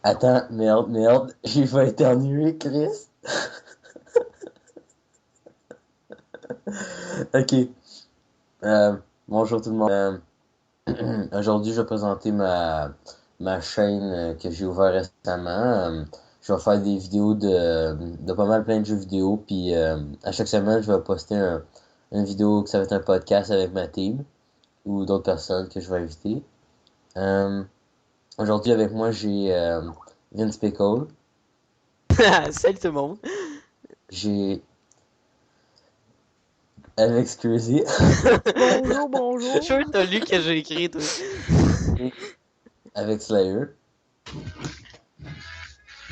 Attends, merde, j'ai pas éternué, Chris. Ok. Bonjour tout le monde. Aujourd'hui, je vais présenter ma chaîne que j'ai ouvert récemment. Je vais faire des vidéos de pas mal plein de jeux vidéo. Puis à chaque semaine, je vais poster une vidéo que ça va être un podcast avec ma team ou d'autres personnes que je vais inviter. Euh, Aujourd'hui, avec moi, j'ai Vince Pickle. Salut tout le monde. J'ai Alex Crazy. Bonjour, Je suis bonjour. sûr que t'as lu que j'ai écrit, toi. Et avec Slayer.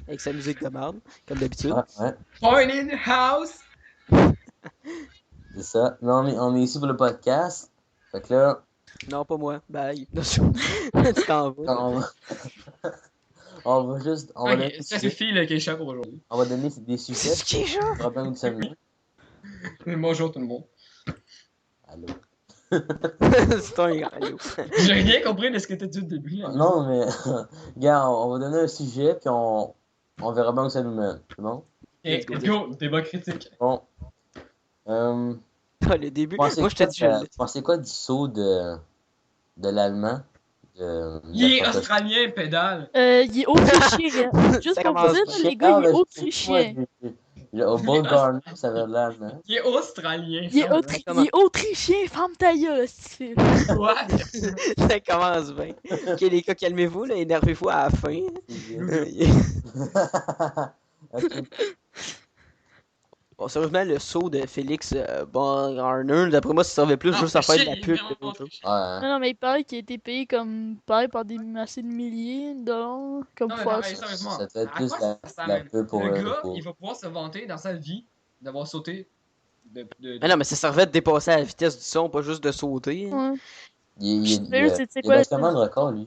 Avec sa musique de merde, comme d'habitude. Ouais, Point in the house! c'est ça. Mais on est ici pour le podcast. Fait que là, Non, pas moi. Bye. Tu t'en vas. on va, on va donner Ok, des ça sujets. suffit le Keisha pour aujourd'hui. On va donner des sujets. C'est qui, ça? Probablement une semaine. Bonjour tout le monde. Allô. C'est un radio. J'ai rien compris de ce que t'as dit au début. Hein. Non, mais, gars, on va donner un sujet, puis on verra bien où ça nous mène. C'est bon? Et Let's go, débat critique. Bon. Ah, le début. Moi, je te dis, je l'ai. Pensez quoi du saut de l'allemand? Il est australien, pédale. Il est autrichien. Juste Ça pour commence vous dire, bien. les gars, il est autrichien. Au Bulgarien, ça veut de l'allemand. Il est australien. Il est, ça, il est autrichien, ferme ta gueule, c'est What? Ça commence bien. Ok, les gars, calmez-vous, là. Énervez-vous à la fin. Ok. Bon, sérieusement, le saut de Félix Baumgartner, d'après moi, ça servait plus juste à faire de la pub que d'autres choses. Ouais, hein. Non, mais il paraît qu'il a été payé comme pareil par des assez de milliers de dollars comme Non, mais pour pareil, ça. sérieusement. Ça doit être À plus quoi la ça amène? pub pour Le le gars, repos. il va pouvoir se vanter dans sa vie d'avoir sauté Mais non, mais ça servait de dépasser à la vitesse du son, pas juste de sauter. Ouais. Il Sérieux, c'est a quoi? battu le record, lui.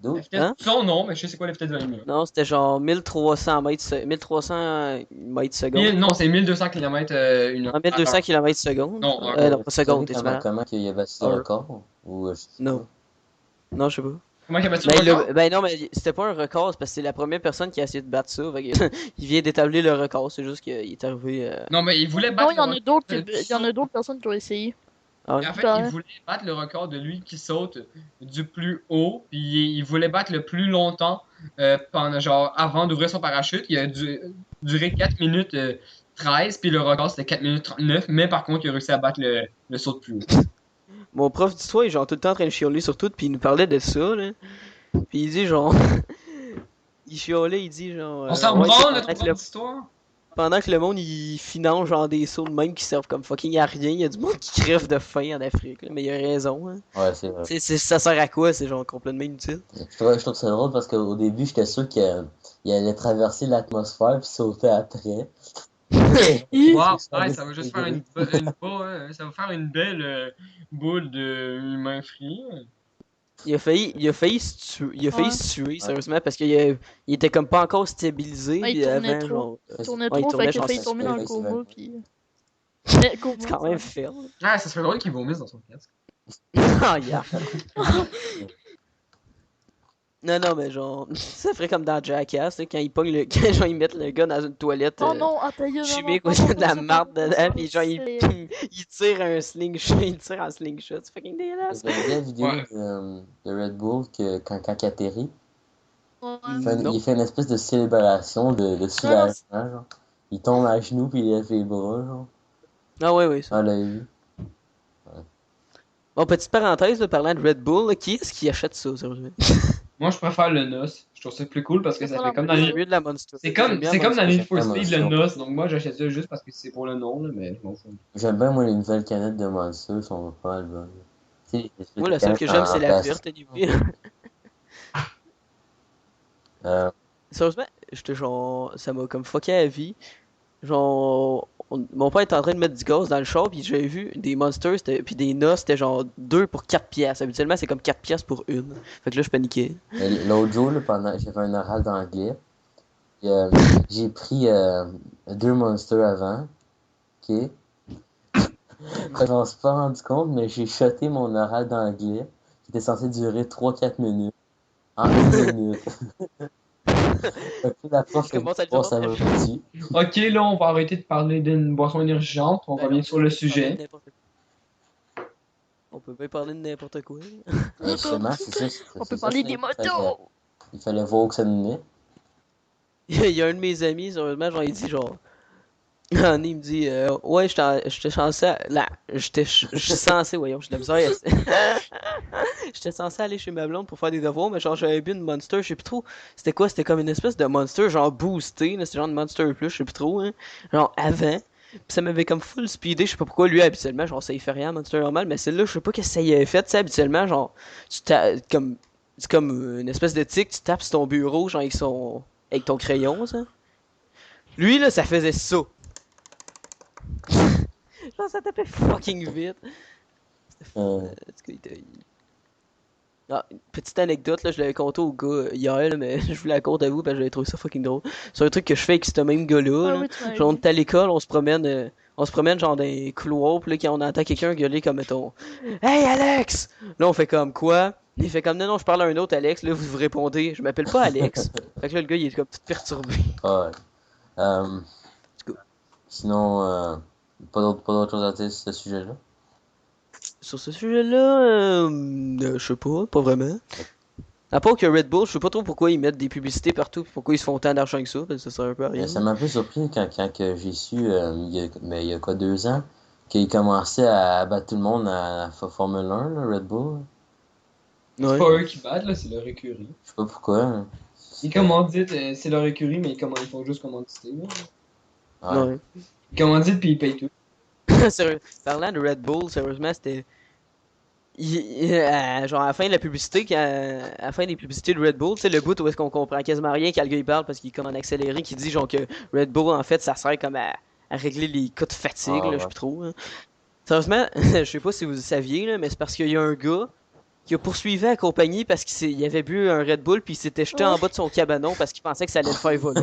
La D'où? vitesse Hein? du son, non, mais je sais quoi la vitesse de la lumière. Non, c'était genre 1300 mètres, 1300 mètres secondes. Non, c'est 1200 km une heure. 1200 km secondes. Non, Non, pas Vous savez secondes, t'es malade. comment il a battu le Heure. record? Ou je sais Non. pas. Non, je sais pas. Comment il a battu Ben, le record? ben non, mais c'était pas un record, c'est parce que c'est la première personne qui a essayé de battre ça. Fait que, il vient d'établir le record, c'est juste qu'il est arrivé. Non, mais il voulait Non, battre il y en le a d'autres record il y en a d'autres personnes qui ont essayé. Ah ouais. En fait, Pareil. il voulait battre le record de lui qui saute du plus haut, puis il voulait battre le plus longtemps pendant genre avant d'ouvrir son parachute. Il a duré 4 minutes 13, puis le record c'était 4 minutes 39, mais par contre, il a réussi à battre le saut de plus haut. Mon prof d'histoire, il est genre tout le temps en train de chialer sur tout, puis il nous parlait de ça, là. Puis il dit genre. Il chialait, il dit genre. On s'en ouais, c'est branle, notre prof d'histoire. pendant que le monde il finance genre des sauts de même qui servent comme fucking à rien, il y a du monde qui crève de faim en Afrique, là, mais il a raison. Hein. Ouais, c'est vrai. Ça sert à quoi? C'est genre complètement inutile. Je trouve ça drôle parce qu'au début, j'étais sûr qu'il allait traverser l'atmosphère puis sauter après. Wow, ouais, ça va juste faire ça va faire une belle boule de humain frit. Il a failli se tuer, Ouais. sérieusement, parce qu'il il était comme pas encore stabilisé. Ouais, il puis tournait avant, trop. genre, Il tournait Ouais, il trop, tournait fait qu'il a genre failli ça, tomber dans le ouais, c'est coma, vrai. puis... c'est quand même ferme. Ah, ça serait drôle qu'il vomisse dans son casque. Ah, yeah. Non, mais genre, ça ferait comme dans Jackass, là, quand ils pognent le, quand genre, ils mettent le gars dans une toilette Oh non, attends, chimique où il y a de la marde dedans, pis genre, il tire un slingshot, il tire un slingshot, c'est fucking dégueulasse. J'avais vu la vidéo Ouais. de Red Bull que quand il atterrit, Non. il fait une espèce de célébration de soulagement, genre. Il tombe à genoux puis il lève les bras, genre. Ah ouais, ça. Ah, l'a vu. Bon, petite parenthèse, là, parlant de Red Bull, là, qui est-ce qui achète ça, sérieusement? Moi, je préfère le NOS. Je trouve ça plus cool parce que ça fait comme dans C'est les... mieux de la Monster. C'est comme J'aime bien dans Monster. Need for Ouais, Speed, Monster. le NOS. Donc moi, j'achète ça juste parce que c'est pour le nom, là, mais je m'en fous. J'aime bien, moi, les nouvelles canettes de Monster sont pas mal bonnes. Tu sais, les Moi, la seule que j'aime, c'est la verte, anyway. Sérieusement, j'étais genre, ça m'a comme fucké à la vie. Genre, mon père était en train de mettre du gaz dans le char, puis j'avais vu des Monsters, puis des NOS, c'était genre 2 pour 4 piastres. Habituellement, c'est comme 4 piastres pour une. Fait que là, je paniquais. L'autre jour, là, j'ai fait un oral d'anglais. Puis, j'ai pris 2 Monsters avant. Ok. Je m'en suis pas rendu compte, mais j'ai shoté mon oral d'anglais qui était censé durer 3-4 minutes en 1 minute. La prof Comment ça le ça demande? va petit. Ok, là, on va arrêter de parler d'une boisson énergisante. On Ben revient non, sur le on peut parler de sujet. n'importe quoi. On peut pas parler de n'importe quoi. Justement, c'est ça. On C'est peut ça, parler c'est- des fait que, motos! il fallait voir où ça nous met. Il y a un de mes amis, sérieusement, genre, il dit genre. Il me dit, ouais, j'étais censé. Là, j'étais censé, voyons, j'ai de la misère. J'étais censé aller chez ma blonde pour faire des devoirs, mais genre, j'avais bu une Monster, je sais plus trop. C'était quoi? C'était comme une espèce de Monster, genre boosté, là, c'était genre de Monster Plus, je sais plus trop, hein. Genre avant. Pis ça m'avait comme full speedé, je sais pas pourquoi lui habituellement, genre ça y fait rien, Monster normal, mais celle-là, je sais pas qu'est-ce que ça y avait fait, tu sais, habituellement, genre, comme, c'est comme une espèce de tic, tu tapes sur ton bureau, genre avec ton crayon, ça. Lui, là, ça faisait ça. Genre, ça tapait fucking vite. Euh, Ah, une petite anecdote, là, je l'avais conté au gars hier, là, mais je voulais la conter à vous parce que j'avais trouvé ça fucking drôle. C'est un truc que je fais avec ce même gars-là. Ah Là. oui, tu m'avais Genre, on dit. est à l'école, on se promène genre dans les couloirs, puis là, quand on entend quelqu'un gueuler comme, mettons, Hey Alex! Là, on fait comme quoi? Il fait comme, non, non, je parle à un autre Alex, là, vous répondez, je m'appelle pas Alex. Fait que là, le gars, il est comme tout perturbé. ouais. En tout cas, Sinon, pas d'autre chose à dire sur ce sujet-là. sur ce sujet-là, je sais pas vraiment. À part que Red Bull, je sais pas trop pourquoi ils mettent des publicités partout, puis pourquoi ils se font tant d'argent que ça, parce que ça sert un peu à rien. Ça m'a un peu surpris quand que j'ai su, il y a quoi, 2 ans, qu'il commençait à battre tout le monde à Formule 1, là, Red Bull. C'est Ouais. pas eux qui battent, là, c'est leur écurie. Je sais pas pourquoi. Hein. Ils commanditent, c'est leur écurie, mais ils font juste commanditer. Là. Ouais. Ouais. Ils commanditent puis ils payent tout. Sérieux, parlant de Red Bull, sérieusement, c'était. Genre à la fin de la publicité, à la fin des publicités de Red Bull, tu sais, le bout où est-ce qu'on comprend quasiment rien quand le gars il parle parce qu'il est comme en accéléré, qui dit genre que Red Bull en fait ça sert comme à régler les cas de fatigue, Ah, là, ouais. je sais plus trop. Hein. Sérieusement, je sais pas si vous le saviez, là, mais c'est parce qu'il y a un gars qui a poursuivi la compagnie parce qu'il avait bu un Red Bull puis il s'était jeté en bas de son cabanon parce qu'il pensait que ça allait le faire voler.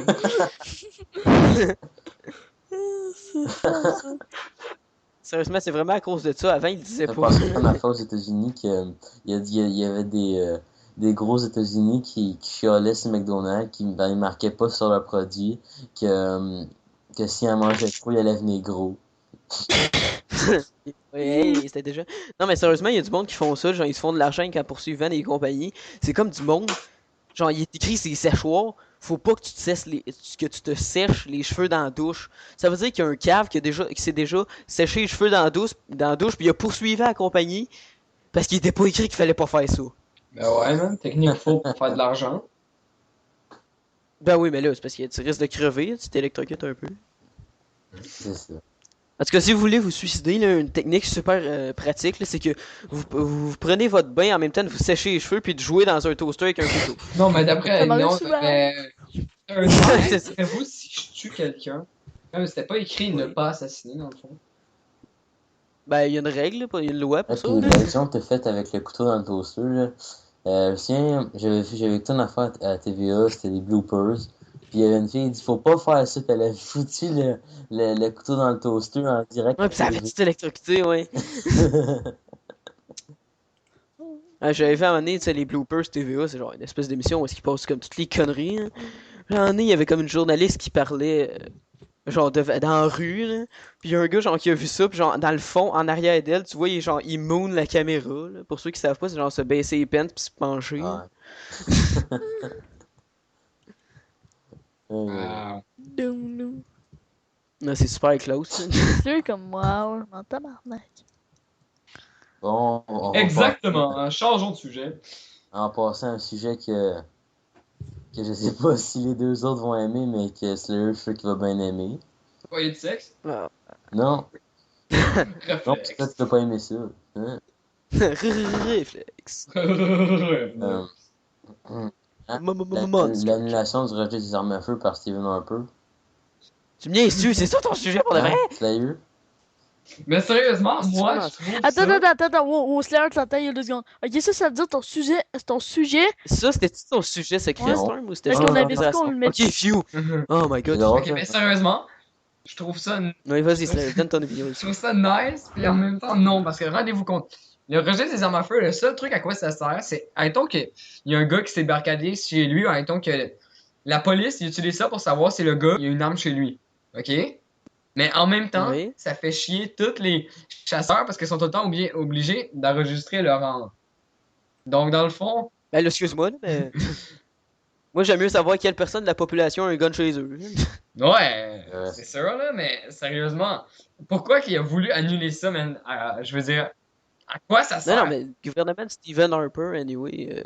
Sérieusement, c'est vraiment à cause de ça. Avant, il disait Ça pas. passait comme affaire aux États-Unis il y avait des gros États-Unis qui chialaient sur McDonald's, qui ils marquaient pas sur leurs produits, que si on mangeait trop, il allait venir gros. Ouais, c'était déjà. Non, mais sérieusement, il y a du monde qui font ça. Genre, ils se font de l'argent quand poursuivant des compagnies. C'est comme du monde. Genre, il est écrit c'est séchoirs. Faut pas que tu te sèches les cheveux dans la douche. Ça veut dire qu'il y a un cave qui s'est déjà séché les cheveux dans la douche, puis il a poursuivi la compagnie parce qu'il était pas écrit qu'il fallait pas faire ça. Ben ouais, man, technique faux pour faire de l'argent. Ben oui, mais là, c'est parce que tu risques de crever, tu t'électrocutes un peu. C'est ça. En tout cas, si vous voulez vous suicider, là, une technique super pratique, là, c'est que vous prenez votre bain en même temps de vous sécher les cheveux puis de jouer dans un toaster avec un couteau. Non, mais d'après, Ça m'arrive non, souvent. mais. Un C'est ça. savez-vous si je tue quelqu'un? Non, mais c'était pas écrit ne Oui. pas assassiner, dans le fond. Ben, il y a une règle, là, il y a une loi Et pour ça. puis Là. l'exemple que t'as fait avec le couteau dans le toaster, là, j'avais écouté une affaire à TVA, c'était des bloopers. Puis il y avait une fille qui dit faut pas faire ça, puis elle a foutu le couteau dans le toaster en direct. Ouais, pis ça a fait tout électrocuter, ouais. J'avais fait à un moment donné, tu sais, les bloopers TVA, c'est genre une espèce d'émission où est-ce qu'ils passent comme toutes les conneries. Hein. Puis à un moment donné, il y avait comme une journaliste qui parlait, genre, dans la rue, là. Puis il y a un gars, genre, qui a vu ça, puis genre, dans le fond, en arrière d'elle, tu vois, il moon la caméra, là. Pour ceux qui savent pas, c'est genre se baisser les pentes puis se pencher. Ouais. Wow. Doum, doum. Non, c'est super close. C'est comme moi, ouais, en tabarnak. Bon, on va Exactement, hein, changeons de sujet. en passant à un sujet que je sais pas si les deux autres vont aimer, mais que c'est le jeu qui va bien aimer. Parler de sexe? Ah. Non, non, Réflexe. peut-être que tu vas pas aimer ça. Hein? Réflexe. Euh, Monster. L'annulation du rejet des armes à feu par Steven Harper. Tu me niaises-tu? C'est ça ton sujet pour de vrai? Tu l'as eu? Mais sérieusement, moi, vraiment je trouve Attends, wow, Slayer, t'entends, il y a 2 secondes. Ok, ça veut dire ton sujet. Ça, c'était-tu ton sujet secret, Ouais. Storm, ou c'était Parce juste qu'on une avait dit conversation? qu'on le mettait. Ok, phew! Oh my C'est god. drôle, Ok, ça? mais sérieusement, je trouve ça Ouais, vas-y, Slayer, donne ton opinion. Je trouve ça nice, puis en même temps, non, parce que rendez-vous compte, le rejet des armes à feu, le seul truc à quoi ça sert, c'est, admettons qu'il y a un gars qui s'est barricadé chez lui, admettons que la police, ils utilisent ça pour savoir si le gars, il a une arme chez lui. OK? Mais en même temps, Oui. ça fait chier tous les chasseurs parce qu'ils sont tout le temps obligés d'enregistrer leur arme. Donc, dans le fond, Ben là, excuse-moi, là, mais. Moi, j'aime mieux savoir quelle personne de la population a un gun chez eux. ouais, c'est sûr, là, mais sérieusement, pourquoi qu'il a voulu annuler ça, man? Je veux dire, à quoi ça Non, sert? non, mais le gouvernement de Stephen Harper, anyway,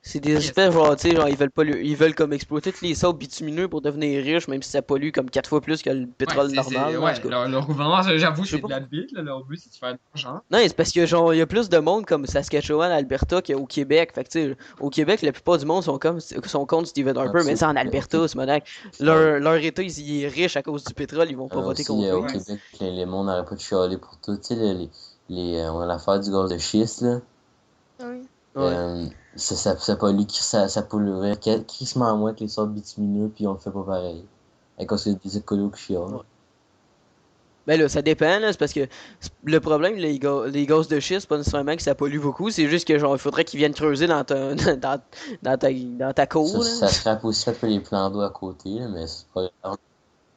c'est des Yes. espèces, genre, tu sais, genre, ils veulent comme exploiter tous les sables bitumineux pour devenir riches, même si ça pollue comme 4 fois plus que le pétrole normal, là, en Ouais, tout cas. leur gouvernement, j'avoue, Je sais c'est de la bite, là, leur but, c'est de faire de l'argent. Non, c'est parce que, genre, il y a plus de monde comme Saskatchewan, Alberta qu'au Québec. Fait que, tu sais, au Québec, la plupart du monde sont contre Stephen Harper, mais ça, en Alberta, c'est monac. Leur état, il est riche à cause du pétrole, ils vont pas voter Aussi, contre au lui. Québec, les mondes n'arrêtent pas de chialer pour tout. Tu sais, on a l'affaire du gaz de schiste, là. Oui. Ouais. Ça pollue, ça polluerait crissement moins que les sortes bitumineux, puis on le fait pas pareil. À cause qu'il y a des écolos qui chialent. Ouais. Ben là, ça dépend, là, c'est parce que le problème, les gaz de schiste, c'est pas nécessairement que ça pollue beaucoup, c'est juste que, genre, il faudrait qu'ils viennent creuser dans dans ta cour, Ça, là. ça scrape aussi un peu les plans d'eau à côté, là, mais c'est pas grave.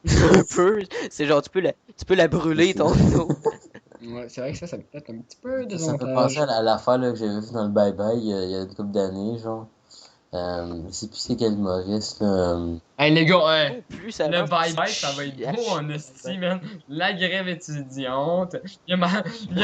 Un peu, c'est genre, tu peux la brûler, ton eau. Ouais, c'est vrai que ça peut être un petit peu Ça me fait penser à l'affaire là, que j'avais vu dans le Bye Bye il y a une couple d'années, genre. Je sais plus c'est quel humoriste, là. Hey les gars, Oh, plus ça le avance, bye-bye, plus ça va être chier. beau en esti, man. La grève étudiante. Il y a,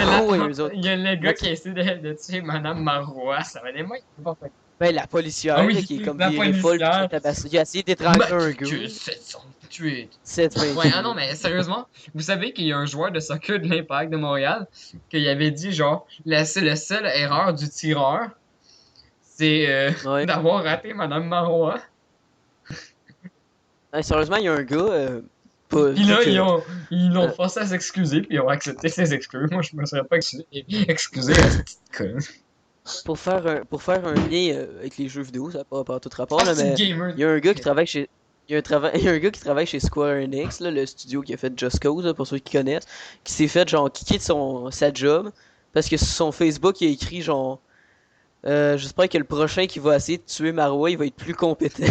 Ah oui, eux autres. il y a le gars qui essaie de tuer Madame Marois. Ça va être moi n'importe quoi. Ben, la policière, Ah oui, là, qui est comme la virée folle, policière. qui a essayé d'étrangler un gars. Que 728. 728. Ouais, ah non, mais sérieusement, vous savez qu'il y a un joueur de soccer de l'Impact de Montréal qui avait dit, genre, c'est la seule erreur du tireur, c'est Ouais. d'avoir raté Madame Marois. Ouais, sérieusement, il y a un gars, pas, Puis là, vu que- ils l'ont Euh. forcé à s'excuser, puis ils ont accepté ses excuses. Moi, je me serais pas excusé à cette petite conne. pour faire un lien avec les jeux vidéo, ça n'a pas tout rapport, Ah, là, c'est mais gamer. il y a un gars qui travaille chez. Il y a un gars qui travaille chez Square Enix, là, le studio qui a fait Just Cause, là, pour ceux qui connaissent, qui s'est fait genre kicker de sa job parce que sur son Facebook il a écrit genre j'espère que le prochain qui va essayer de tuer Marois il va être plus compétent.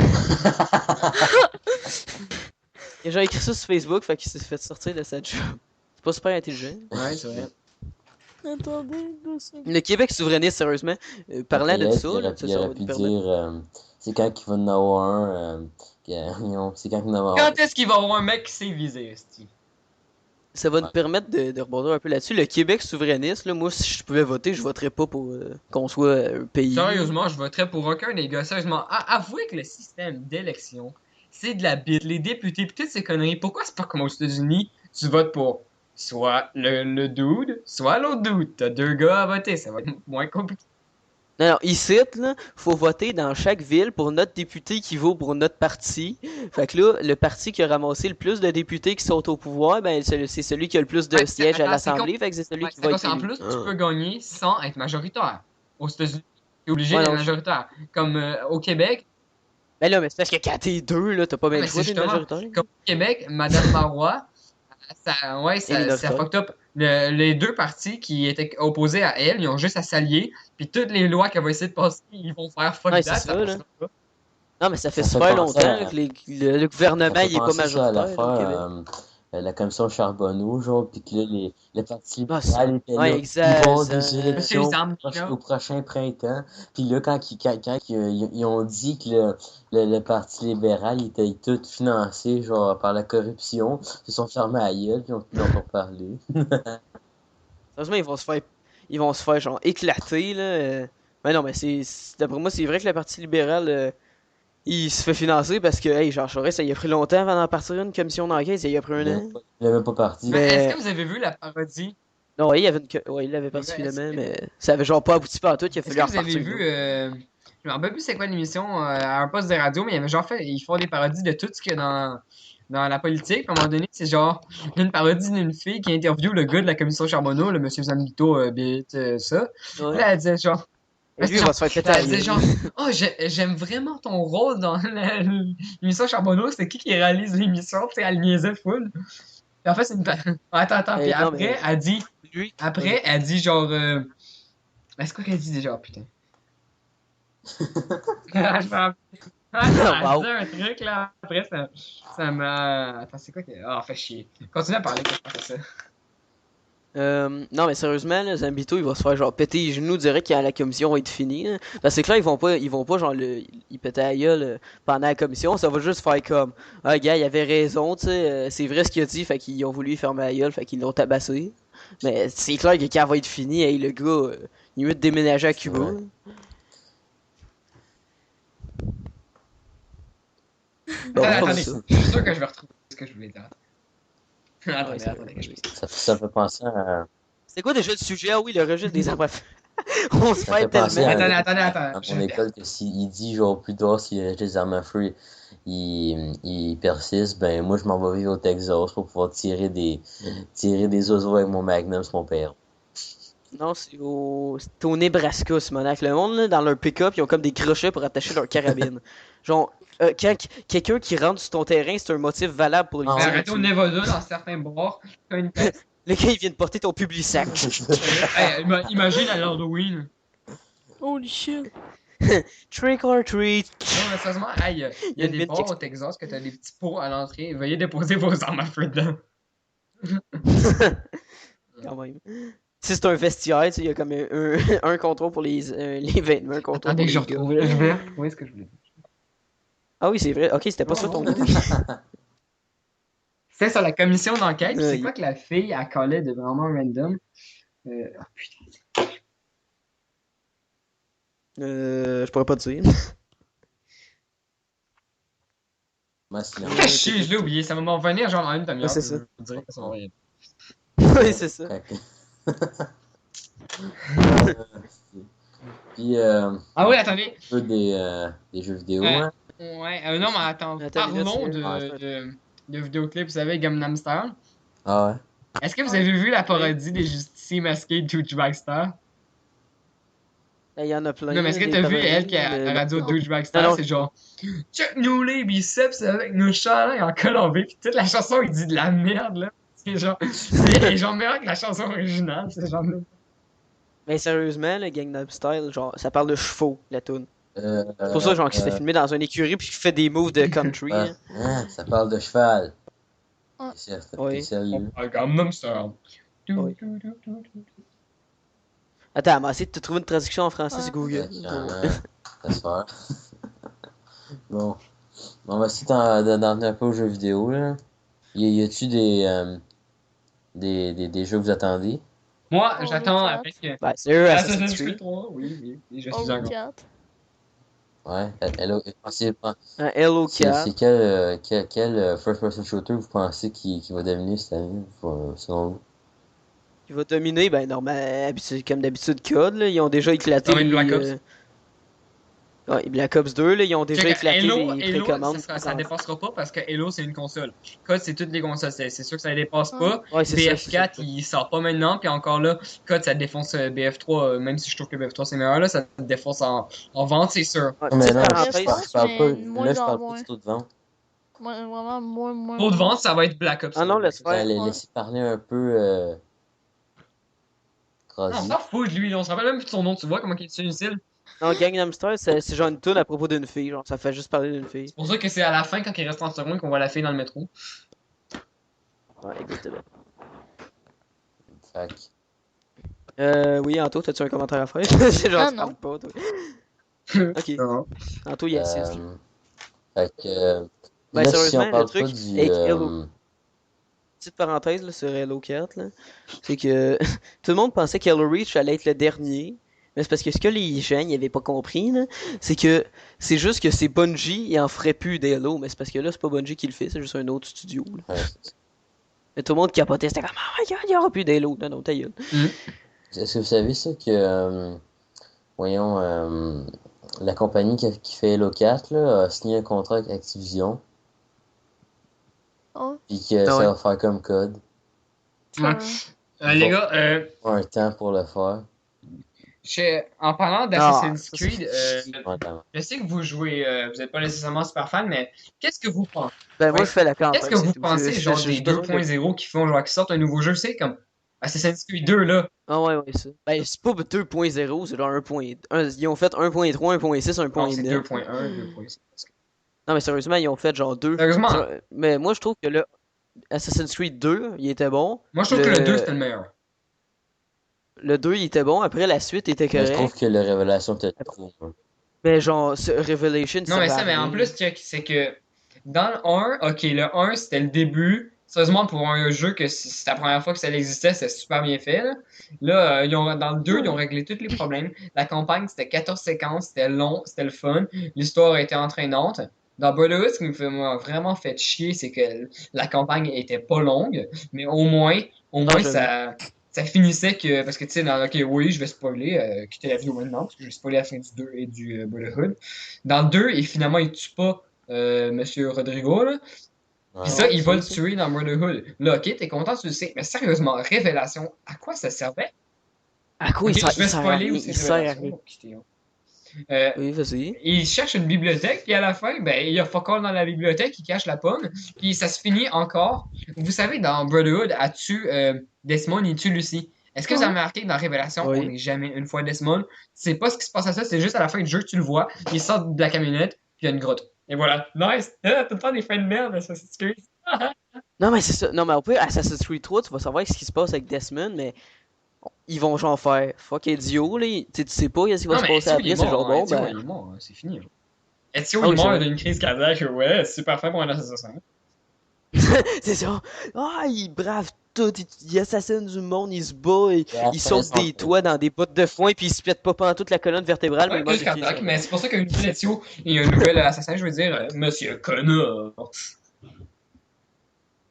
Il a genre écrit ça sur Facebook, fait qu'il s'est fait sortir de sa job. C'est pas super intelligent. Ouais, c'est vrai. Attendez, 2 secondes. Le Québec souverainiste, sérieusement, parlant de Peut-être ça, qu'il là, aurait, ça, il ça aurait va pu nous permettre. dire, c'est quand qu'il va en avoir un, c'est quand qu'il va en avoir un. Quand est-ce qu'il va y avoir un mec qui sait viser, esti? Ça va nous permettre de rebondir un peu là-dessus. Le Québec souverainiste, là, moi, si je pouvais voter, je voterais pas pour qu'on soit un pays. Sérieusement, je voterais pour aucun des gars. Sérieusement, avouez que le système d'élection, c'est de la bite. Les députés, pis toutes ces conneries, pourquoi c'est pas comme aux États-Unis, tu votes pour soit le dude, soit l'autre dude. T'as deux gars à voter, ça va être moins compliqué. Non, non, ici, là, faut voter dans chaque ville pour notre député qui vaut pour notre parti. Fait que là, le parti qui a ramassé le plus de députés qui sont au pouvoir, ben, c'est celui qui a le plus de Ouais, sièges à attends, l'Assemblée. Fait que c'est celui Ouais, qui c'est va parce être qu'en élu. plus, tu peux gagner sans être majoritaire. Aux États-Unis, t'es obligé Ouais, d'être non, majoritaire. Comme au Québec, Ben là, mais c'est parce que quand t'es deux, là, t'as pas bien mais le choix c'est d'être justement, majoritaire. comme au Québec, Madame Marois, Et ça minoritaire. fucked up. Les deux partis qui étaient opposés à elle, ils ont juste à s'allier, puis toutes les lois qu'elle va essayer de passer, ils vont faire fuck Ouais, that, c'est ça, là. passera pas. Non, mais ça fait Ça fait super penser longtemps à- là, que le Ça gouvernement, fait il est pas penser ça à majoritaire, là, au Québec. l'affaire, la commission Charbonneau, genre, pis que là, le Parti Ah, libéral était ouais, là. exact, Ils vont ça. des Monsieur élections Zambino. au prochain printemps. Puis là, ils ont dit que le Parti libéral il était tout financé, genre, par la corruption, ils se sont fermés à gueule, puis ils ont pas parlé. Sérieusement, ils vont se faire genre éclater, là. Mais non, mais d'après moi, c'est vrai que le Parti libéral, il se fait financer parce que, hey, Jean Charest, ça y a pris longtemps avant d'en partir une commission d'enquête, ça y a pris un an. Il avait pas parti. Mais- Est-ce que vous avez vu la parodie? Non, ouais, il y avait ouais, il l'avait parti Ouais, finalement, est-ce mais ça avait genre pas abouti par tout, il a Est-ce fallu que en vous avez repartir. vu, je me rappelle plus c'est quoi l'émission à un poste de radio, mais il y avait genre fait, ils font des parodies de tout ce qu'il y a dans la politique. À un moment donné, c'est genre une parodie d'une fille qui interviewe le gars de la commission Charbonneau, le monsieur Zambito, ça. Ouais. Là, elle disait genre, Et lui, il va se faire péter à elle disait la genre, gueule. oh, j'aime vraiment ton rôle dans l'émission Charbonneau, c'est qui réalise l'émission, tu sais, elle niaisait full. Puis en fait, c'est une. Attends, puis Non, après, mais- elle dit. Lui, Après, elle dit genre. C'est quoi qu'elle dit déjà, putain? Je me rappelle. Attends, Wow. dis un truc là, après ça m'a. Attends, c'est quoi que. Ah, fait chier. Continue à parler quand je pense à ça. Non mais sérieusement, là, Zambito il va se faire genre péter les genoux direct quand la commission va être finie. Là. Parce que c'est clair ils vont pas genre ils péter la gueule pendant la commission, ça va juste faire comme ah gars il avait raison, tu sais, c'est vrai ce qu'il a dit, fait qu'ils ont voulu lui fermer la gueule, fait qu'ils l'ont tabassé. Mais c'est clair que quand elle va être finie, hey, le gars, il est mieux de déménager à Cuba. Ouais. Là. Bon, Attendez, comme attendez. ça. Je suis sûr que je vais retrouver ce que je voulais dire. Attendez, Ouais, c'est attendez, que je vrai. Ça fait penser à, C'était quoi déjà le sujet? Ah oui, le registre des armes à feu. On se ça fait fait penser tellement. Attendez. à mon école que s'il dit genre plus tard s'il reste des armes à feu, il persiste, ben moi je m'en vais vivre au Texas pour pouvoir tirer des oiseaux avec mon Magnum sur mon père. Non, c'est au Nebraska, Simonac. Le monde, là, dans leur pick-up, ils ont comme des crochets pour attacher leur carabine. Genre, quand quelqu'un qui rentre sur ton terrain, c'est un motif valable pour lui Ah, Mais tirer arrêtez au dessus. Nevada, dans certains bars, t'as une tête. Le gars, il vient de porter ton public sac. Hey, imagine à l'Halloween. Holy shit. Trick or treat. Non, mais sérieusement, hey, il y a une des mine bars au Texas que t'as des petits pots à l'entrée. Veuillez déposer vos armes à feu dedans. Quand même. Si c'est un vestiaire, tu sais, il y a comme un contrôle pour les vêtements, un contrôle Attendez pour que je les gars. retrouve. Je vais retrouver ce que je voulais dire. Ah oui, c'est vrai. Ok, c'était pas Non, ça ton non. idée. C'était sur la commission d'enquête. puis C'est Oui. quoi que la fille, elle collait de vraiment random? Oh putain. Je pourrais pas te dire. Moi, sinon, Ah, chier, je l'ai oublié. Ça va m'en revenir genre en une demi-heure. Ouais, c'est puis ça. Je vous dirai que ça m'en revient. Oui, c'est ça. Puis, Ah oui, attendez. un peu des jeux vidéo, Ouais. hein? Ouais, non, mais attends. Attends une minute, Parlons c'est- de vidéoclips, vous savez, Gangnam Style. Ah ouais? Est-ce que vous avez vu la parodie des justiciers masqués de Douchebag Star? Il y en a plein. Non, mais est-ce que des t'as vu parodies, elle qui a la radio non. Douchebag Non, Star? non. C'est genre check-nous les biceps avec nos chandails en Colombie. Puis toute la chanson, il dit de la merde, là. C'est genre, c'est genre meilleur que la chanson originale. C'est genre. Mais sérieusement, le Gangnam Style, genre, ça parle de chevaux, la tune. Euh, C'est pour ça, genre, qu'il se fait filmer dans une écurie puis qu'il fait des moves de country. ah, hein. hein, ça parle de cheval. Ah. Oui. T'es sérieux? Gangnam Style. Oui. Attends, mais essaye de te trouver une traduction en français sur Google. Ça se fait. Bon. On va essayer d'en un peu aux jeux vidéo, là. Y a-tu des jeux que vous attendez? Moi, Halo j'attends 4. avec Ben, c'est eux, Assassin's Assassin's Creed. Creed 3. Oui, je suis Halo d'accord. 4. Ouais. Un Halo C'est 4. quel first-person shooter vous pensez qui va dominer cette année, selon vous? Qui va dominer, ben, normal, comme d'habitude, COD, là, ils ont déjà éclaté Ça va être Black Ops. Ouais, Black Ops 2, là, ils ont déjà Check, éclaté Halo, les Halo, précommandes. ça dépassera pas parce que Halo c'est une console. COD c'est toutes les consoles, c'est sûr que ça dépasse pas. Ouais, c'est ça, c'est BF4 ça. il sort pas maintenant, puis encore là, COD ça défonce BF3, même si je trouve que BF3 c'est meilleur là, ça défonce en vente c'est sûr. Ouais, Mais petite non, parenthèse, je parle mais pas, moins là, je en parle moins. pas du taux de vente. Vraiment, moins. Taux de vente ça va être Black Ops. Ah non, laisse faire. Allez, Ouais. laissez parler un peu, Non, on Krasi. s'en fout de lui, on se rappelle même plus de son nom, tu vois comment il est inutile. Non, Gangnam Style, c'est genre une tune à propos d'une fille, genre, ça fait juste parler d'une fille. C'est pour ça que c'est à la fin quand il reste 30 secondes qu'on voit la fille dans le métro. Ouais, exactement. Fait que, Oui, Anto, t'as-tu un commentaire à faire? C'est genre, Ah, tu non. parles pas, toi. Ok, Non. Anto, il assiste. fait que, Ben, là, si sérieusement, on le parle truc pas du, avec Halo, petite parenthèse là, sur Halo 4, là, c'est que tout le monde pensait qu'Halo Reach allait être le dernier. Mais c'est parce que ce que les gens n'avaient pas compris, là, c'est que c'est juste que c'est Bungie, ils en ferait plus d'Halo, mais c'est parce que là, c'est pas Bungie qui le fait, c'est juste un autre studio. Là. ouais, Mais tout le monde capotait, c'était comme, oh my god, il y aura plus d'Halo. Non, non, ta gueule. est-ce que vous savez ça que, voyons, la compagnie qui fait Halo 4 là, a signé un contrat avec Activision, Oh, puis que Ah ça ouais. va faire comme code. Ouais. Les gars, Pas un temps pour le faire. en parlant d'Assassin's Ah, Creed, Notamment. je sais que vous jouez, vous n'êtes pas nécessairement super fan, mais qu'est-ce que vous pensez? Ben, moi, Ouais. je fais la campagne. Qu'est-ce que vous c'est tout. pensez, Je- genre, je- des j'ai besoin de- 2.0 qui font, genre, qui sortent un nouveau jeu, c'est comme Assassin's Creed 2, là. Ah ouais, ouais, ça. Ben, c'est pas 2.0, c'est genre 1.1. Ils ont fait 1.3, 1.6, Non, c'est 1.9. 2.1, 2.6. Non, mais sérieusement, ils ont fait genre 2. Sérieusement, Mais moi, je trouve que le Assassin's Creed 2, il était bon. moi je trouve que le 2 c'était le meilleur. Le 2, il était bon. Après, la suite était Mais je trouve correcte. que la révélation était trop. Mais genre, Revelation, Non, ça mais va ça, mais en rien. plus, check, c'est que dans le 1, ok, le 1 c'était le début. Sérieusement, pour un jeu que c'était la première fois que ça existait, c'était super bien fait. Là, dans le 2, ils ont réglé tous les problèmes. La campagne, c'était 14 séquences, c'était long, c'était le fun. L'histoire était entraînante. Dans Brotherhood, ce qui m'a vraiment fait chier, c'est que la campagne était pas longue, mais au Ah, moins j'avoue. ça finissait que. Parce que tu sais, ok, oui, je vais spoiler, quitter la vidéo maintenant, parce que je vais spoiler la fin du 2 et du Brotherhood. Dans le 2, et finalement, il tue pas Monsieur Rodrigo, là. Puis Ouais. ça, Ouais, il va le ça. tuer dans Brotherhood. Là, ok, t'es content, tu le sais. Mais sérieusement, Révélation, à quoi ça servait? À quoi Ok, je il vais sert à spoiler rien? aussi Il sert à Révélation. rien. Pour quitter, hein. Euh, Oui, vas-y. il cherche une bibliothèque, puis à la fin, ben, il y a fuck all dans la bibliothèque, il cache la pomme, puis ça se finit encore. Vous savez, dans Brotherhood, elle tue Desmond, il tue Lucy. Est-ce que vous avez remarqué que dans Révélation, on Oui. n'est jamais une fois Desmond? C'est pas ce qui se passe à ça, c'est juste à la fin du jeu que tu le vois, il sort de la camionnette, puis il y a une grotte. Et voilà. Nice! Tout le temps des fins de merde, ça, c'est excuse. Non, mais c'est ça. Non, mais au pire, Assassin's Creed 3, tu vas savoir ce qui se passe avec Desmond, mais ils vont genre faire fuck idiot, là. Tu sais pas ce qui va Non, se mais passer Ezio, il est après, c'est genre mort, hein. bon, Ezio, ben. il est mort, hein. C'est fini, hein. Ezio, Ah il oui, c'est meurt vrai. d'une crise cardiaque, ouais, c'est parfait pour un assassin. C'est ça. Ah, il brave tout, il assassine du monde, il se bat, Et à la il fin, saute des toits dans des bottes de foin, puis il se pète pas toute la colonne vertébrale, mais Ouais, il meurt crise de crise cardiaque, mais cardiaque. c'est pour ça qu'un nouvel Ezio et un nouvel assassin, je veux dire, Monsieur Connor.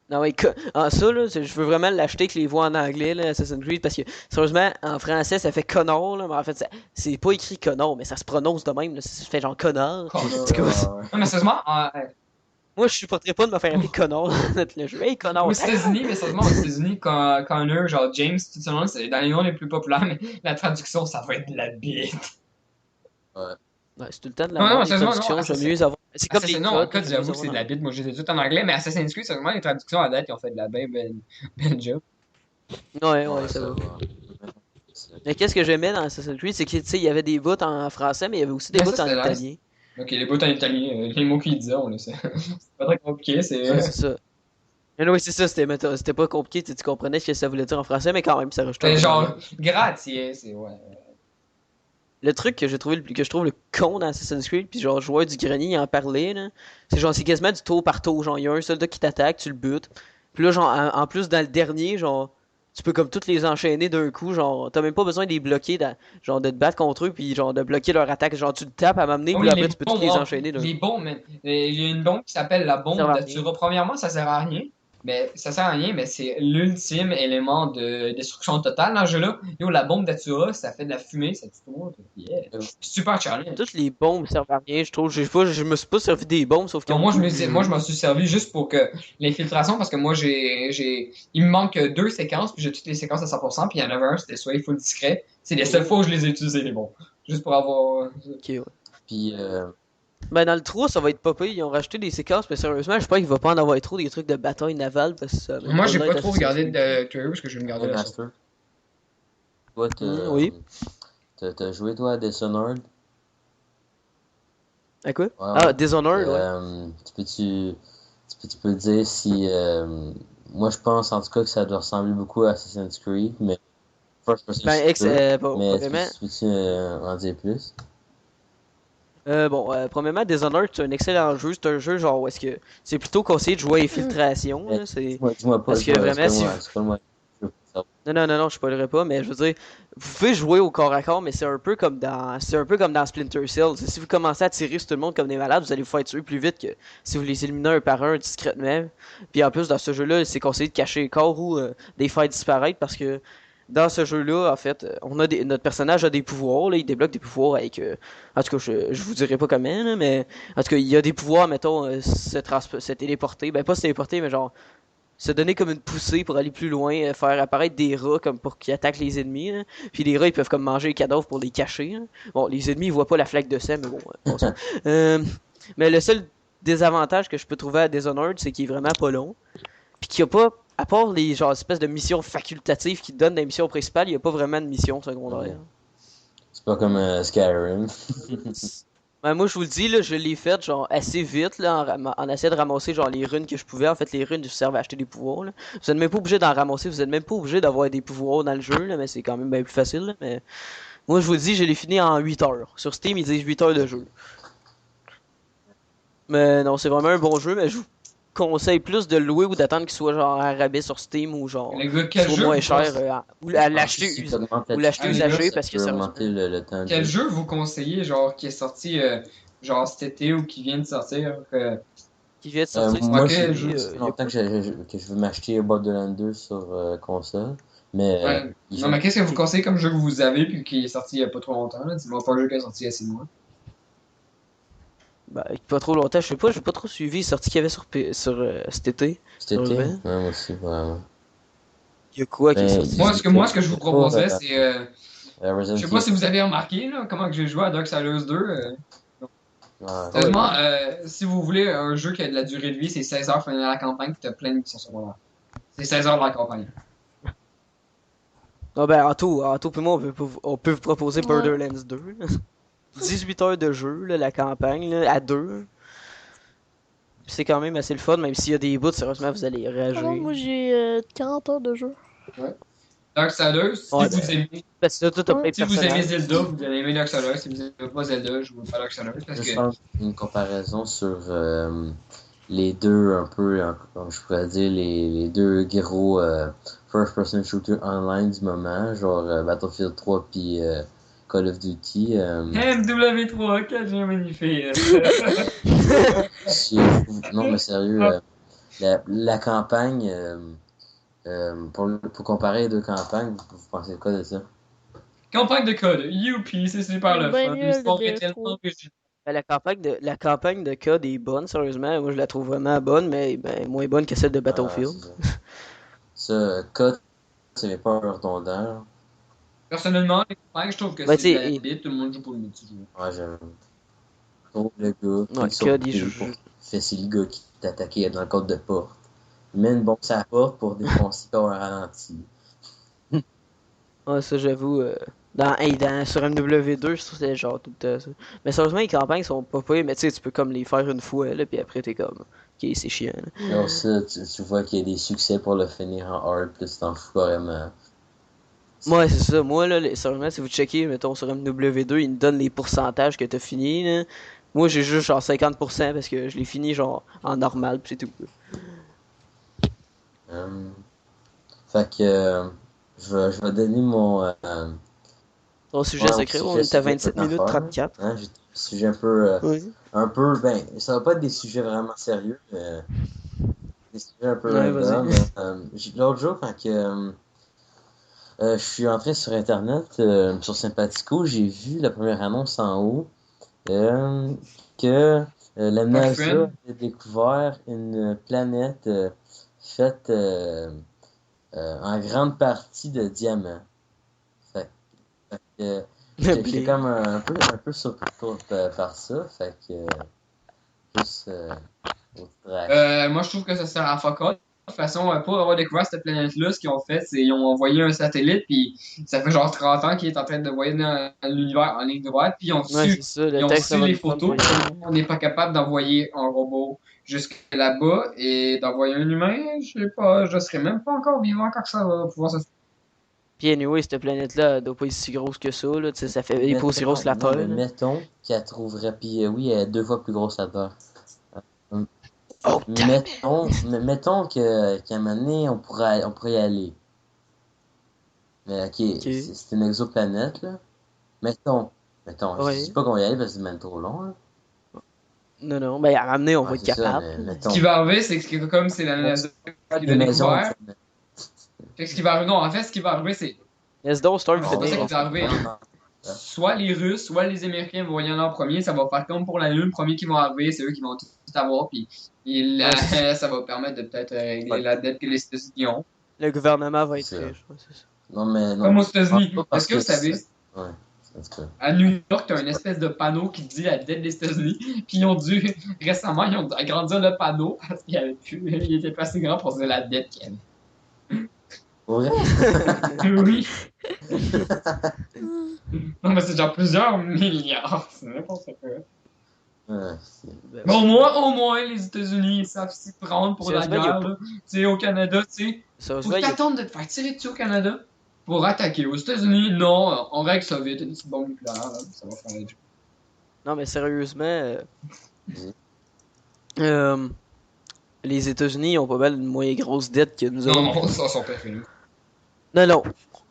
Non, ouais, ah, ça, là, je veux vraiment l'acheter avec les voix en anglais, là, Assassin's Creed, parce que, sérieusement, en français, ça fait connard, là, mais en fait, c'est pas écrit connard, mais ça se prononce de même, là, ça se fait genre connard. Connor. C'est comme- Non, mais sérieusement, Moi, je supporterais pas de me faire appeler connard dans notre jeu. Hey, connard! aux États-Unis, mais sérieusement, aux États-Unis, Connor, genre James, tout ce monde, c'est dans les noms les plus populaires, mais la traduction, ça va être de la bite. Ouais. Ouais, c'est tout le temps de la Non, non, merde, les sérieusement, non, traductions, j'aime mieux les avoir. C'est comme les Non, codes, code, j'aime mieux les j'avoue, avoir c'est de en la anglais. bite, moi je les ai toutes en anglais, mais Assassin's Creed, sérieusement, les traductions à date, ils ont fait de la belle job. Ouais, ouais, Ouais, ça ça va. va. Mais qu'est-ce que j'aimais dans Assassin's Creed, c'est que, tu sais, il y avait des bouts en français, mais il y avait aussi des Mais bouts ça, en c'était nice. italien. Ok, les bouts en italien, les mots qu'ils disaient, on le sait. C'est pas très compliqué, c'est. Ouais, c'est ça. Mais oui, c'est ça, c'était pas compliqué, tu comprenais ce que ça voulait dire en français, mais quand même, ça rajoutait un C'est peu genre, d'ambiance. gratis, c'est, ouais. Le truc que j'ai trouvé que je trouve le con dans Assassin's Creed, puis genre, joueur du grenier il en parlait, là, c'est genre, c'est quasiment du tour par tour. Genre, il y a un soldat qui t'attaque, tu le butes. Puis là, genre, en plus, dans le dernier, genre, tu peux comme toutes les enchaîner d'un coup. Genre, t'as même pas besoin de les bloquer, genre, de te battre contre eux, puis genre, de bloquer leur attaque. Genre, tu le tapes à m'amener, Ah puis oui, là, les après, tu peux toutes bombes, les oh, enchaîner d'un les coup. bombes, man. Il y a une bombe qui s'appelle la Ça sert bombe à rien. d'Atura. Premièrement, ça sert à rien. Mais ça sert à rien, mais c'est l'ultime élément de destruction totale dans ce jeu-là. Yo, la bombe d'Atura, ça fait de la fumée, ça tue tout le monde. Yeah. Super challenge. Toutes les bombes servent à rien, je trouve. Je me suis pas servi des bombes, sauf Non, qu'au début du moi, je jeu. m'en suis servi juste pour que l'infiltration, parce que moi, il me manque 2 séquences, puis j'ai toutes les séquences à 100%, puis il y en avait un, c'était soit full discret. C'est les seules fois où je les ai utilisés, les bons. Juste pour avoir. Ok, ouais. Puis, Ben dans le 3, ça va être pas pire. Ils ont rajouté des séquences, mais sérieusement, je pense qu'il va pas en avoir trop des trucs de bataille navale parce que ça a même Moi, pas j'ai l'air pas trop d'Assassin's regardé Creed. de Curieux, parce que je vais me garder hey, la Master, toi, Oui. t'as joué, toi, à Dishonored? À quoi? Ouais, Ah, ouais. Dishonored, ouais. Tu peux dire si... moi, je pense, en tout cas, que ça doit ressembler beaucoup à Assassin's Creed, mais... First person Ben, shooter. pas Mais est-ce vraiment. que tu peux-tu en dire plus? Premièrement, Dishonored, c'est un excellent jeu. C'est un jeu genre où est-ce que c'est plutôt conseillé de jouer à Infiltration, Mais là. C'est dis-moi pas, parce que vraiment, si vous... c'est pas moi. Je veux pas savoir. Non, je spoilerai pas, mais je veux dire, vous pouvez jouer au corps à corps, mais c'est un peu comme dans Splinter Cell. Si vous commencez à tirer sur tout le monde comme des malades, vous allez vous faire tuer plus vite que si vous les éliminez un par un discrètement. Puis en plus, dans ce jeu-là, c'est conseillé de cacher les corps ou des faire disparaître parce que dans ce jeu-là, en fait, notre personnage a des pouvoirs, là, il débloque des pouvoirs avec, en tout cas, je vous dirai pas comment, là, mais en tout cas, il y a des pouvoirs, mettons, se téléporter, ben pas se téléporter, mais genre se donner comme une poussée pour aller plus loin, faire apparaître des rats comme pour qu'ils attaquent les ennemis. Là. Puis les rats ils peuvent comme manger les cadavres pour les cacher. Là. Bon, les ennemis ils voient pas la flaque de sang, mais bon, on s'en- mais le seul désavantage que je peux trouver à Dishonored, c'est qu'il est vraiment pas long. Puis qu'il y a pas, à part les genre espèces de missions facultatives qui te donnent des missions principales, il y a pas vraiment de missions secondaires. C'est pas comme Skyrim. Ben, moi, je vous le dis, là, je l'ai fait genre assez vite là, en essayant de ramasser genre les runes que je pouvais. En fait, les runes servent à acheter des pouvoirs. Là. Vous êtes même pas obligé d'en ramasser, vous êtes même pas obligé d'avoir des pouvoirs dans le jeu, là, mais c'est quand même bien plus facile. Là, mais moi, je vous le dis, je l'ai fini en 8 heures. Sur Steam, ils disent 8 heures de jeu. Mais non, c'est vraiment un bon jeu, mais je vous conseille plus de le louer ou d'attendre qu'il soit genre à rabais sur Steam ou genre Les gars, qu'il quel soit jeu moins vous cher conseillez? ou à Si l'acheter tu augmentes la usagé difficulté, ça parce que peut sérieusement. augmenter le temps de Quel jeu. jeu vous conseillez, genre, qui est sorti genre cet été ou qui vient de sortir? Qui vient de sortir cet Moi, été, quel ça jeu? fait y a longtemps quoi? que je veux m'acheter Borderlands 2 sur console, mais Ouais. il Non, vient mais qu'est-ce que vous conseillez comme jeu que vous avez puis qui est sorti il y a pas trop longtemps, là? Dis-moi pas un jeu qui est sorti il y a 6 mois. Bah, pas trop longtemps, je sais pas, j'ai pas trop suivi. Sorti qu'il y avait sur cet été. cet été. Sérieusement. Ouais, moi aussi, vraiment. Il y a quoi qui est Ben, sorti Moi, cet il y été? ce que je a vous pas proposerais, c'est. Resident Je sais pas Evil. si vous avez remarqué, là, comment que j'ai joué à Darksiders 2. Ouais. Sérieusement, si vous voulez un jeu qui a de la durée de vie, c'est 16 heures finir la campagne puis t'as plein de missions secondaires. C'est 16 heures de la campagne. Ah ben, en tout, puis moi, on peut vous proposer Ouais. Borderlands 2. Là. 18 heures de jeu, là, la campagne, là, à deux. C'est quand même assez le fun, même s'il y a des bouts, sérieusement, vous allez Ah non, rager. moi j'ai 40 heures de jeu. Ouais. Darksiders, si Ouais, vous ben, aimez. parce que là, toi, t'as Ouais. plein de Si vous aimez personnages. Zelda, vous allez aimer Darksiders. Si vous aimez pas Zelda, je vous pas Darksiders parce Juste que. faire une comparaison sur les deux, un peu, comme je pourrais dire, les deux gros first-person shooter online du moment, genre Battlefield 3 puis Call of Duty. MW3, quel jeu magnifique! Non, mais sérieux, la campagne, pour comparer les deux campagnes, vous pensez quoi de ça? Campagne de code, youpi, c'est super le Ben fun. mieux L'histoire est LBF3. tellement originale. Ben, la campagne de COD est bonne, sérieusement. Moi, je la trouve vraiment bonne, mais ben, moins bonne que celle de Battlefield. C'est ça. Ça, code, c'est pas redondant. Personnellement, les campagnes, je trouve que Ben, c'est tu de sais, la bite, tout le monde joue pour le multijoueur. Ouais, j'aime trop le gars ouais, qui saute COD, il des joue. portes. C'est le gars qui t'attaquait dans le code de porte. Il met une bombe sur la porte pour défoncer ton ralenti. Ouais, ça, j'avoue. Sur MW2, je trouve que c'est genre tout le temps ça. Mais sérieusement, les campagnes sont pas pires, mais tu sais, tu peux comme les faire une fois, là, puis après, t'es comme. Ok, c'est chiant, là. Là aussi, tu vois qu'il y a des succès pour le finir en hard, puis tu t'en fous carrément. Ouais, c'est ça. Moi, là, sérieusement, si vous checkez, mettons, sur MW2, ils nous donnent les pourcentages que t'as fini, là. Moi, j'ai juste genre 50% parce que je l'ai fini genre en normal, pis c'est tout. Euh, Fait que je vais donner Ton sujet mon secret, petit on sujet est à secret 27 d'une minutes affaire. 34. Hein, j'ai un sujet Oui. ben, ça va pas être des sujets vraiment sérieux, mais des sujets un peu Ouais, random. vas-y. L'autre jour, quand que, je suis entré sur Internet, sur Sympathico, j'ai vu la première annonce en haut euh, que la Pas NASA friend. a découvert une planète faite en grande partie de diamants. Fait, fait que j'étais Blé. comme un peu surpris par ça. Fait que juste au trash. Moi, je trouve que ça sert à fuck all. De toute façon, pour avoir découvert cette planète-là, ce qu'ils ont fait, c'est qu'ils ont envoyé un satellite, puis ça fait genre 30 ans qu'il est en train de voyager dans l'univers en ligne droite, puis Ouais, c'est ça, le ils ont texte ça reçu va les nous prendre photos. pour les On n'est pas capable d'envoyer un robot jusque là-bas, et d'envoyer un humain, je sais pas, je serais même pas encore vivant quand ça va pouvoir se faire. Puis anyway, cette planète-là, elle doit pas être si grosse que ça, là, tu sais, elle est pas aussi grosse que la Non, Terre, mais là. mettons qu'elle trouverait, puis oui, elle est 2 fois plus grosse la Terre. Oh, Mettons qu'à un moment donné, on pourrait y aller. Mais ok, ok. c'est une exoplanète, là. Mettons, je dis Ouais. pas qu'on va y aller parce que c'est même trop long, là. Non, non, ben à ramener, on Ouais, va être c'est ça, capable. mais Ce qui mettons. va arriver, c'est que comme c'est la On NASA qui des l'a maisons, découvert, fait que ce qui va arriver, non, en fait, ce qui va arriver, c'est. Laisse donc Storm C'est pas ça finir, qui on va arriver, hein. Soit les Russes, soit les Américains vont y aller en premier, ça va faire comme pour la Lune, premier qui vont arriver, c'est eux qui vont tout avoir, puis ça va permettre de peut-être régler Ouais, la dette que les États-Unis ont. Le gouvernement va être c'est ça. riche, ouais, c'est ça. Non, mais non. Comme aux Je pense États-Unis. pas Est-ce parce que vous que savez, ouais, en tout cas. à New York, t'as une espèce de panneau qui dit la dette des États-Unis, puis récemment, ils ont dû agrandir le panneau parce il était pas assez grand pour dire la dette qu'il y avait. Pour vrai? Oui. Non, mais c'est genre plusieurs milliards. C'est n'importe quoi. Ben, Mais au moins, les États-Unis, ils savent s'y prendre pour la Sérieusement, y a guerre, pas- là. Tu sais, au Canada, tu sais, faut Sérieusement, que t'attendes de te faire tirer dessus au Canada pour attaquer. Aux États-Unis, non, on règle ça vite, une petite bombe nucléaire, là, ça va faire le job. Non, mais sérieusement, Vas-y. euh, les États-Unis ont pas mal une moins grosse dette que nous Non, autres. non, ça, sont pire que nous. Non, non.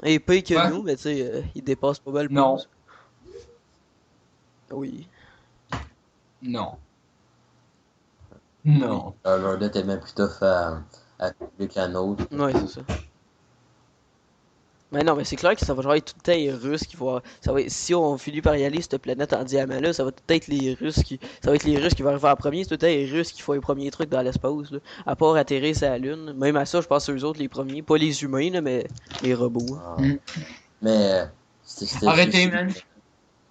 Ils payent que Ouais. nous, mais tu sais, ils dépassent pas mal Non. plus. Oui. Non. Oui. Non. Leur dette est même plus tough à couler que la nôtre. Ouais, c'est ça. Mais non, mais c'est clair que ça va genre être tout le temps les Russes qui vont. Ça va être- si on finit par y aller, cette planète en diamant là, ça va tout être les Russes qui. Ça va être les Russes qui vont arriver en premier, c'est tout le temps les Russes qui font les premiers trucs dans l'espace, là. À part atterrir sur la Lune. Même à ça, je pense que c'est eux autres les premiers. Pas les humains, là, mais les robots. Ah. Mm. Mais c'était Arrêtez, juste- man.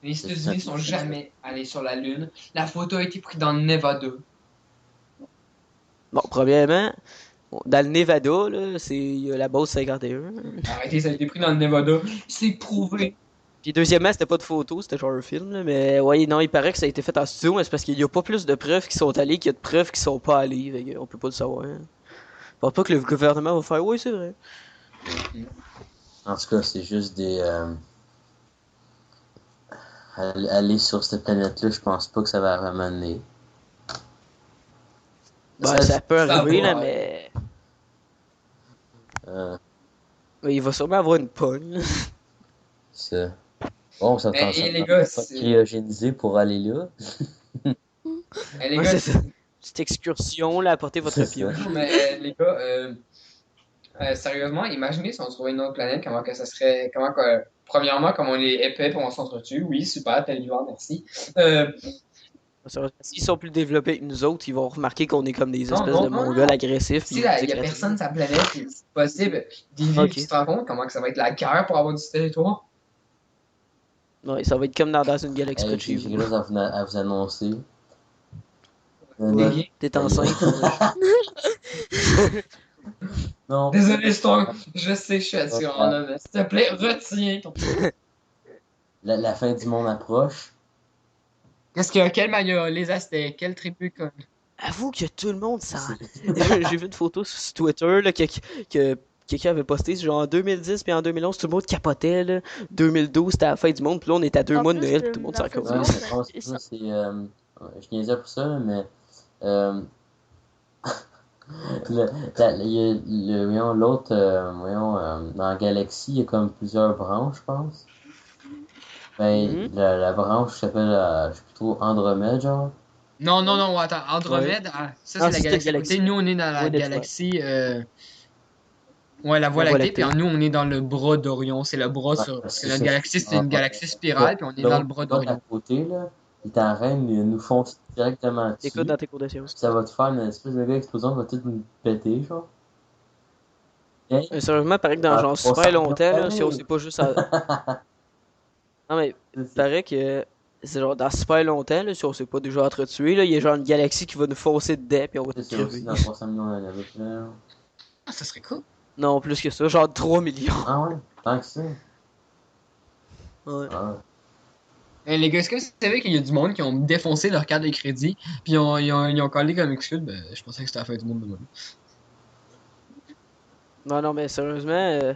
Les États-Unis sont jamais allés sur la Lune. La photo a été prise dans le Nevada. Bon, premièrement, dans le Nevada, là, c'est il y a la base 51. Arrêtez, ça a été pris dans le Nevada. C'est prouvé. Puis deuxièmement, c'était pas de photo, c'était genre un film, là, mais ouais, non, il paraît que ça a été fait en studio, mais c'est parce qu'il y a pas plus de preuves qui sont allées qu'il y a de preuves qui sont pas allées, fait que on peut pas le savoir. Je pense pas que le gouvernement va faire, oui, c'est vrai. En tout cas, c'est juste des. Aller sur cette planète-là, je pense pas que ça va ramener. Ben, ça peut ça arriver, va, là, ouais. mais il va sûrement avoir une pogne. C'est. Bon, ça Mais, tente et les pas gars, de c'est- cryogéniser pour aller là. Les Ouais, gars, c'est ça. Petite excursion, là, apporter votre C'est ça. pioche. non, mais les gars, sérieusement, imaginez si on trouvait une autre planète, comment que ça serait, comment que, premièrement, comme on est épais pour on s'entretue, oui, super, tel vivant, merci. S'ils sont plus développés que nous autres, ils vont remarquer qu'on est comme des Non, espèces non, de non, mongols non. agressifs. Si Puis il y a personne sur la planète, c'est possible d'y vivre, Ok. tu te rends compte comment que ça va être la guerre pour avoir du territoire? Ouais, ça va être comme dans une galaxie près Hey, de chez j'ai vous. quelque chose à vous annoncer. Des gays. T'es enceinte. Non. Désolé, Storm, je sais, je suis attirant en homme. S'il te plaît, retiens ton. La fin du monde approche. Qu'est-ce qu'il y a? Quel Maya? Les Aztèques? Quelle tribu? Avoue que tout le monde s'en. C'est- J'ai vu une photo sur Twitter là, que quelqu'un avait posté, genre en 2010 puis en 2011, tout le monde capotait. Là. 2012, c'était la fin du monde, puis là on est à 2 En mois de plus, Noël, puis tout le monde la s'en fin du Ouais, monde, calisse. c'est ça, c'est. Je niaisais pour ça, là, mais. Il y a voyons, l'autre, dans la galaxie, il y a comme plusieurs branches, je pense. Ben, Mhm. la branche s'appelle, je sais plus trop, Andromède, genre. Non, non, non, attends. Ouais. Andromède, ça Ah, c'est la c'est une galaxie à côté. galaxie. Nous, on est dans la Ouais, d'étoiles. galaxie. Ouais, la Voie La Voie lactée. Puis lactée. nous, on est dans le bras d'Orion. C'est le bras Ouais, sur. Parce que c'est notre ça. galaxie, c'est une galaxie spirale. Puis on est dans le bras L'autre à d'Orion. côté, là, il est en train de nous foncer directement T'écoutes dessus. dans tes cours de sciences. Puis ça va te faire une espèce de méga explosion qui va tout nous péter, genre. Et, Sérieusement, paraît que dans genre on super s'en longtemps, là, si on remet. sait pas juste à... Non mais, paraît que c'est genre dans super longtemps, là, si on s'est pas déjà entretué, là, il y a genre une galaxie qui va nous foncer dedans, puis on va tout C'est aussi crever. dans 300 millions d'années. Ah, ça serait cool. Non, plus que ça, genre 3 millions. Ah ouais, tant que ça. Ouais. Ah. Les gars, est-ce que vous savez qu'il y a du monde qui ont défoncé leur carte de crédit? Puis ils ont collé comme excuse? Ben, je pensais que c'était la fin du monde de même. Non, non, mais sérieusement,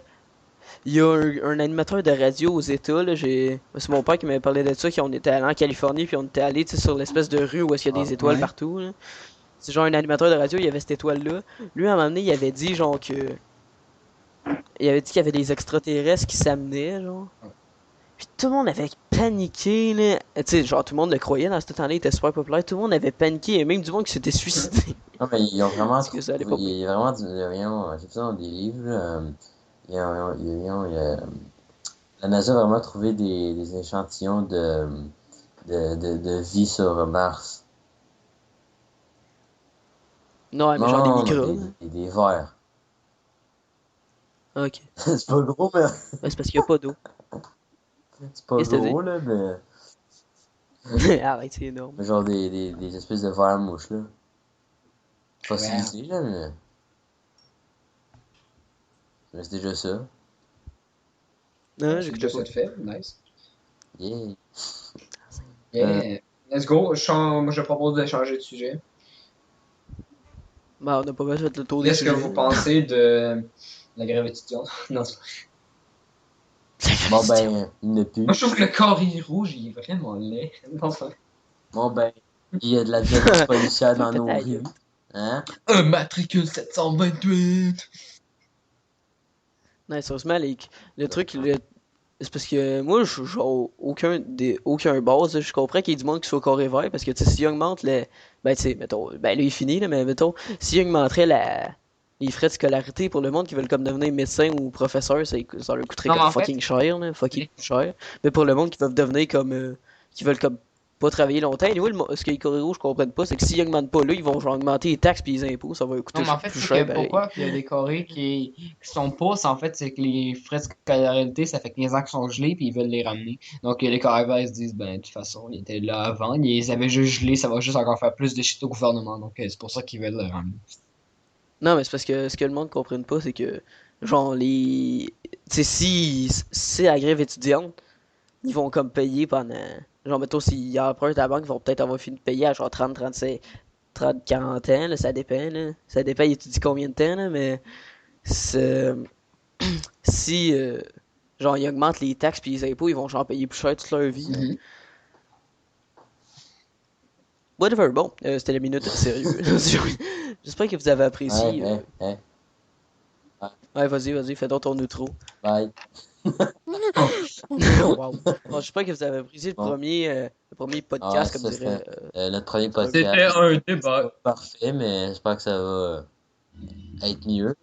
il y a un animateur de radio aux États, là, c'est mon père qui m'avait parlé de ça, qu'on était allé en Californie, puis on était allé, tu sais, sur l'espèce de rue où est-ce qu'il y a des étoiles Ouais. partout, là. C'est genre un animateur de radio, il y avait cette étoile-là. Lui, à un moment donné, il avait dit, genre, que... Il avait dit qu'il y avait des extraterrestres qui s'amenaient, genre. Puis tout le monde avait paniqué, là. Tu sais, genre, tout le monde le croyait dans ce temps-là, il était super populaire. Tout le monde avait paniqué, et même du monde qui s'était suicidé. Non, mais ils ont vraiment Parce que ça allait pas bien. il y a vraiment j'ai vu ça dans des livres, là, la NASA a vraiment trouvé des échantillons de vie sur Mars. Non, mais genre des Non, mais microbes. des vers. Ok. C'est pas gros, mais. Ouais, c'est parce qu'il y a pas d'eau. C'est pas Qu'est-ce que t'as gros, là, mais. dit? Arrête, c'est énorme. Mais genre des espèces de vers mouches, là. Fossilisés, là, mais c'est déjà ça. Non, C'est j'écoutais déjà pas. ça de fait. Nice. Yeah. Yeah. Let's go. Moi, je propose de changer de sujet. Bah, on n'a pas besoin de faire le tour des Qu'est-ce que sujets. vous pensez de la grève étudiante? Non, c'est pas- Bon, ben, il n'y en a plus. Moi, je trouve que le carré rouge, il est vraiment laid. Non, c'est pas- Bon, ben, il y a de la violence policière dans nos Ta rues. gueule. Hein? Un matricule 728! Non, sérieusement, le truc, c'est parce que moi, je genre aucun base, là. Je comprends qu'il y ait du monde qui soit au carré vert, parce que, tu sais, s'il augmente ben, tu sais, mettons, ben, là, il finit, là, mais mettons, s'il augmenterait les frais de scolarité pour le monde qui veulent comme devenir médecin ou professeur, ça leur coûterait Non, mais comme en fait- fucking cher, là, fucking cher. Mais pour le monde qui veulent devenir comme, qui veulent comme pas travailler longtemps, et ce que les carrés rouges comprennent pas, c'est que s'ils augmentent pas là, ils vont genre augmenter les taxes pis les impôts, ça va coûter Non, mais en fait, plus c'est cher, que pareil. pourquoi il y a des carrés qui sont pas, c'est en fait, c'est que les frais de scolarité, ça fait 15 ans qu'ils sont gelés, puis ils veulent les ramener. Donc, les carrés verts, ils se disent, ben, de toute façon, ils étaient là avant, ils les avaient juste gelés, ça va juste encore faire plus de shit au gouvernement. Donc, c'est pour ça qu'ils veulent le ramener. Non, mais c'est parce que ce que le monde comprenne pas, c'est que, genre, tu sais, si la grève étudiante, ils vont comme payer pendant. Genre, mettons, s'ils empruntent à la banque, ils vont peut-être avoir fini de payer à genre 30, 35, 30, 40 ans, là, ça dépend, là. Ça dépend, ils étudient combien de temps, là, mais c'est- si, genre, ils augmentent les taxes puis les impôts, ils vont genre payer plus cher toute leur vie, là. Mhm. Whatever, bon, c'était la minute sérieux. J'espère que vous avez apprécié. Ouais, vas-y, fais donc ton outro. Bye. Wow. Bon, j'espère que vous avez apprécié Bon. le premier podcast, Ah, comme ça, dirait. notre premier podcast. C'était un C'est débat. pas parfait, mais j'espère que ça va être mieux.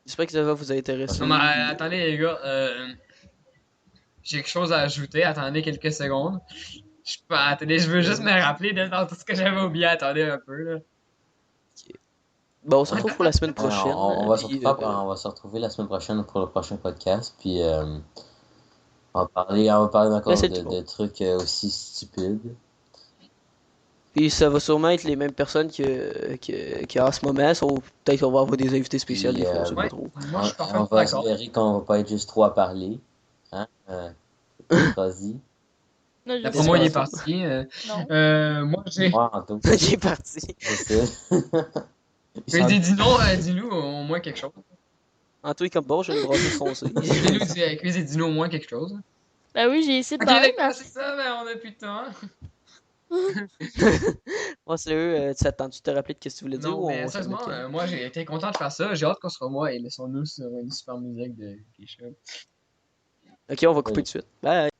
J'espère que ça va vous intéresser. Non, mais puis, attendez, les gars, j'ai quelque chose à ajouter. Attendez quelques secondes. Attendez, je veux juste me rappeler de tout ce que j'avais oublié. Attendez un peu, là. Bon, on se retrouve pour la semaine Alors, prochaine. on va se puis, retrouver, on va se retrouver la semaine prochaine pour le prochain podcast. Puis on va parler encore c'est tout bon. de trucs aussi stupides. Puis ça va sûrement être les mêmes personnes qu'en ce moment, sauf peut-être qu'on va avoir des invités spéciaux Puis, des fois, on sait Ouais. pas trop. Moi, je suis On parfaitement va d'accord. espérer qu'on va pas être juste trop à parler. Hein? Vas-y. Non, je D'après sais moi, il pas. est parti. Non. Moi, j'ai. Moi, Anto, Il est parti. je sais. Il Mais s'en- dis-nous, dis-nous au moins quelque chose. Anto est comme bon, j'ai une brasserie foncée. Dis-nous au moins quelque chose. Ben oui, j'ai essayé de Ok, parler, mais d'accord, c'est ça, mais on a plus de temps. Moi, sérieux, tu t'attends-tu de te rappeler de ce que tu voulais dire Non, ou mais on s'en met sérieusement, de moi, j'ai été content de faire ça. J'ai hâte qu'on se revoie et laissons-nous sur une super musique de Keisha. Ok, on va couper tout de suite. Bye.